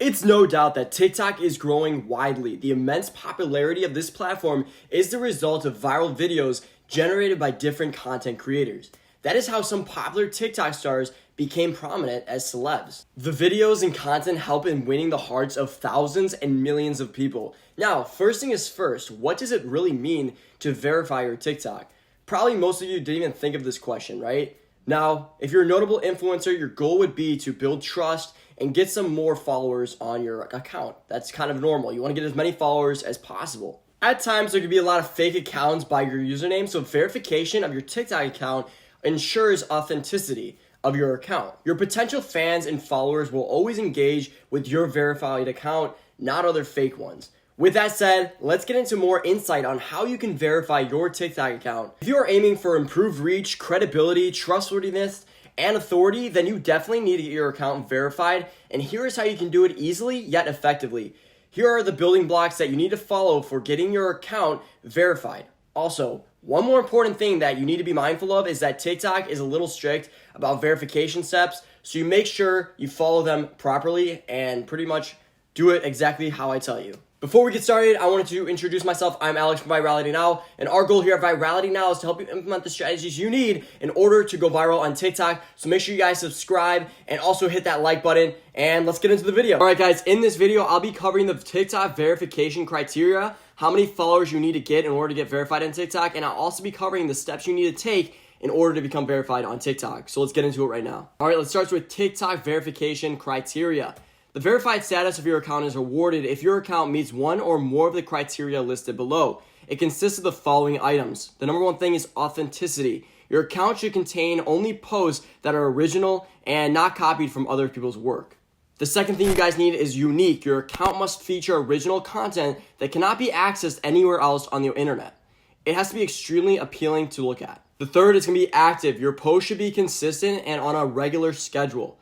It's no doubt that TikTok is growing widely. The immense popularity of this platform is the result of viral videos generated by different content creators. That is how some popular TikTok stars became prominent as celebs. The videos and content help in winning the hearts of thousands and millions of people. Now, first thing is first, what does it really mean to verify your TikTok? Probably most of you didn't even think of this question, right? Now, if you're a notable influencer, your goal would be to build trust and get some more followers on your account. That's kind of normal. You want to get as many followers as possible. At times, there could be a lot of fake accounts by your username, so verification of your TikTok account ensures authenticity of your account. Your potential fans and followers will always engage with your verified account, not other fake ones. With that said, let's get into more insight on how you can verify your TikTok account. If you are aiming for improved reach, credibility, trustworthiness, and authority, then you definitely need to get your account verified, and here is how you can do it easily yet effectively. Here are the building blocks that you need to follow for getting your account verified. Also, one more important thing that you need to be mindful of is that TikTok is a little strict about verification steps, so you make sure you follow them properly and pretty much do it exactly how I tell you. Before we get started, I wanted to introduce myself. I'm Alex from Virality Now, and our goal here at Virality Now is to help you implement the strategies you need in order to go viral on TikTok. So make sure you guys subscribe and also hit that like button, and let's get into the video. All right, guys, in this video, I'll be covering the TikTok verification criteria, how many followers you need to get in order to get verified on TikTok, and I'll also be covering the steps you need to take in order to become verified on TikTok. So let's get into it right now. All right, let's start with TikTok verification criteria. The verified status of your account is awarded if your account meets one or more of the criteria listed below. It consists of the following items. The number one thing is authenticity. Your account should contain only posts that are original and not copied from other people's work. The second thing you guys need is unique. Your account must feature original content that cannot be accessed anywhere else on the internet. It has to be extremely appealing to look at. The third is going to be active. Your post should be consistent and on a regular schedule.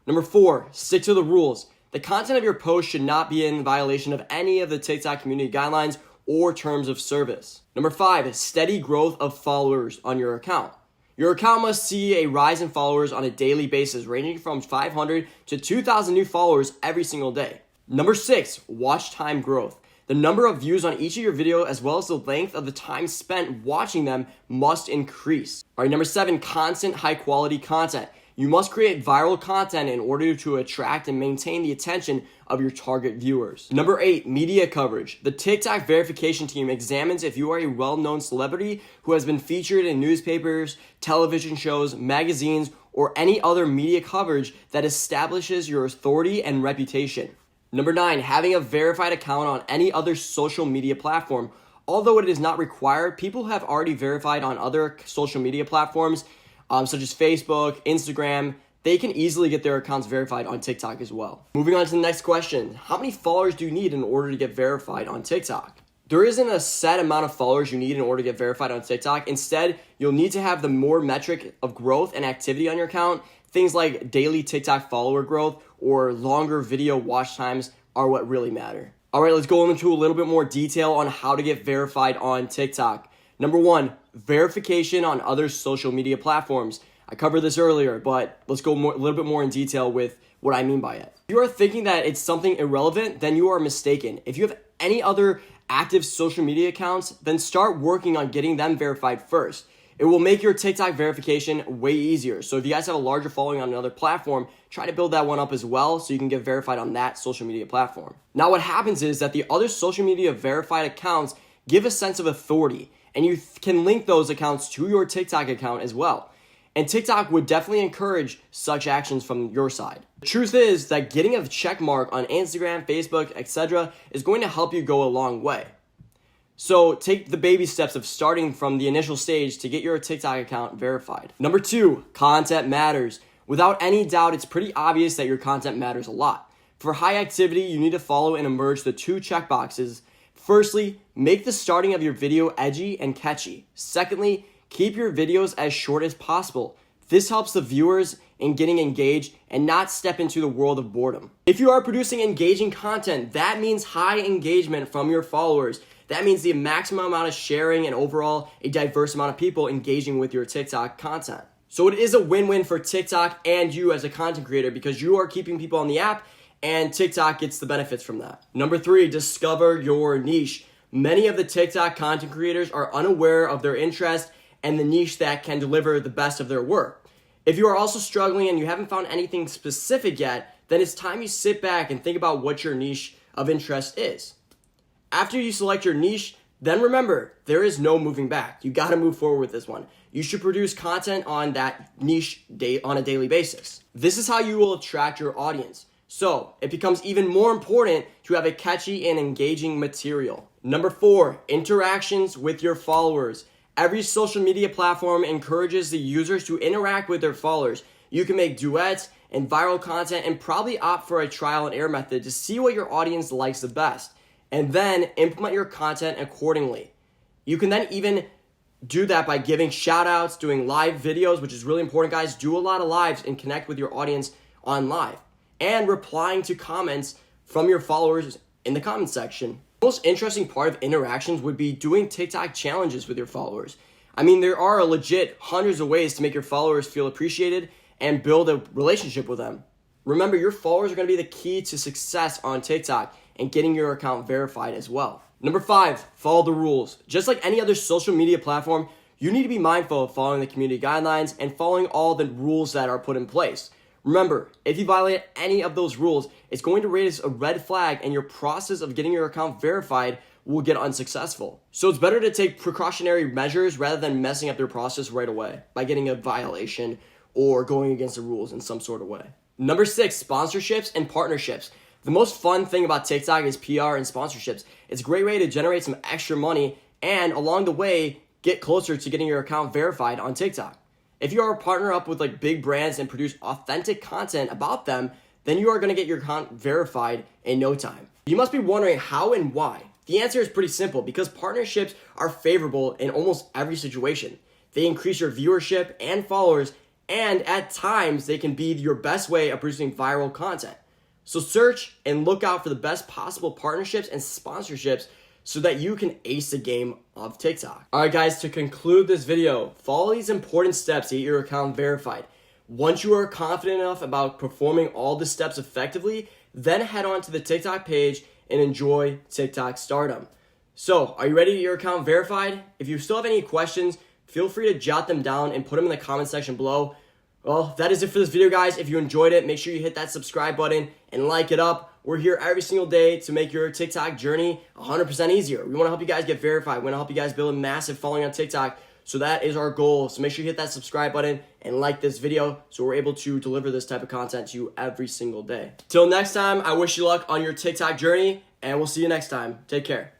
Number 4, stick to the rules. The content of your post should not be in violation of any of the TikTok community guidelines or terms of service. Number 5, steady growth of followers on your account. Your account must see a rise in followers on a daily basis, ranging from 500 to 2,000 new followers every single day. Number 6, watch time growth. The number of views on each of your videos, as well as the length of the time spent watching them, must increase. All right, number 7, constant high quality content. You must create viral content in order to attract and maintain the attention of your target viewers. Number 8, media coverage. The TikTok verification team examines if you are a well-known celebrity who has been featured in newspapers, television shows, magazines, or any other media coverage that establishes your authority and reputation. Number 9, having a verified account on any other social media platform. Although it is not required, people who have already verified on other social media platforms such as Facebook, Instagram, they can easily get their accounts verified on TikTok as well. Moving on to the next question. How many followers do you need in order to get verified on TikTok? There isn't a set amount of followers you need in order to get verified on TikTok. Instead, you'll need to have the more metric of growth and activity on your account. Things like daily TikTok follower growth or longer video watch times are what really matter. All right, let's go into a little bit more detail on how to get verified on TikTok. Number 1, verification on other social media platforms. I covered this earlier, but let's go a little bit more in detail with what I mean by it. If you are thinking that it's something irrelevant, then you are mistaken. If you have any other active social media accounts, then start working on getting them verified first. It will make your TikTok verification way easier. So if you guys have a larger following on another platform, try to build that one up as well so you can get verified on that social media platform. Now what happens is that the other social media verified accounts give a sense of authority, and you can link those accounts to your TikTok account as well. And TikTok would definitely encourage such actions from your side. The truth is that getting a check mark on Instagram, Facebook, etc. is going to help you go a long way. So take the baby steps of starting from the initial stage to get your TikTok account verified. Number 2, content matters. Without any doubt, it's pretty obvious that your content matters a lot. For high activity, you need to follow and merge the 2 checkboxes. Firstly, make the starting of your video edgy and catchy. Secondly, keep your videos as short as possible. This helps the viewers in getting engaged and not step into the world of boredom. If you are producing engaging content, that means high engagement from your followers. That means the maximum amount of sharing and overall a diverse amount of people engaging with your TikTok content. So it is a win-win for TikTok and you as a content creator because you are keeping people on the app and TikTok gets the benefits from that. Number 3, discover your niche. Many of the TikTok content creators are unaware of their interest and the niche that can deliver the best of their work. If you are also struggling and you haven't found anything specific yet, then it's time you sit back and think about what your niche of interest is. After you select your niche, then remember, there is no moving back. You got to move forward with this one. You should produce content on that niche on a daily basis. This is how you will attract your audience. So it becomes even more important to have a catchy and engaging material. Number 4, interactions with your followers. Every social media platform encourages the users to interact with their followers. You can make duets and viral content and probably opt for a trial and error method to see what your audience likes the best, and then implement your content accordingly. You can then even do that by giving shout outs, doing live videos, which is really important, guys. Do a lot of lives and connect with your audience on live, and replying to comments from your followers in the comment section. The most interesting part of interactions would be doing TikTok challenges with your followers. I mean, there are legit hundreds of ways to make your followers feel appreciated and build a relationship with them. Remember, your followers are going to be the key to success on TikTok and getting your account verified as well. Number 5, follow the rules. Just like any other social media platform, you need to be mindful of following the community guidelines and following all the rules that are put in place. Remember, if you violate any of those rules, it's going to raise a red flag and your process of getting your account verified will get unsuccessful. So it's better to take precautionary measures rather than messing up their process right away by getting a violation or going against the rules in some sort of way. Number 6, sponsorships and partnerships. The most fun thing about TikTok is PR and sponsorships. It's a great way to generate some extra money and along the way, get closer to getting your account verified on TikTok. If you are a partner up with like big brands and produce authentic content about them, then you are going to get your account verified in no time. You must be wondering how and why. The answer is pretty simple, because partnerships are favorable in almost every situation. They increase your viewership and followers, and at times they can be your best way of producing viral content. So search and look out for the best possible partnerships and sponsorships so that you can ace the game of TikTok. All right, guys, to conclude this video, follow these important steps to get your account verified. Once you are confident enough about performing all the steps effectively, then head on to the TikTok page and enjoy TikTok stardom. So, are you ready to get your account verified? If you still have any questions, feel free to jot them down and put them in the comment section below. Well, that is it for this video, guys. If you enjoyed it, make sure you hit that subscribe button and like it up. We're here every single day to make your TikTok journey 100% easier. We want to help you guys get verified. We want to help you guys build a massive following on TikTok. So that is our goal. So make sure you hit that subscribe button and like this video so we're able to deliver this type of content to you every single day. Till next time, I wish you luck on your TikTok journey, and we'll see you next time. Take care.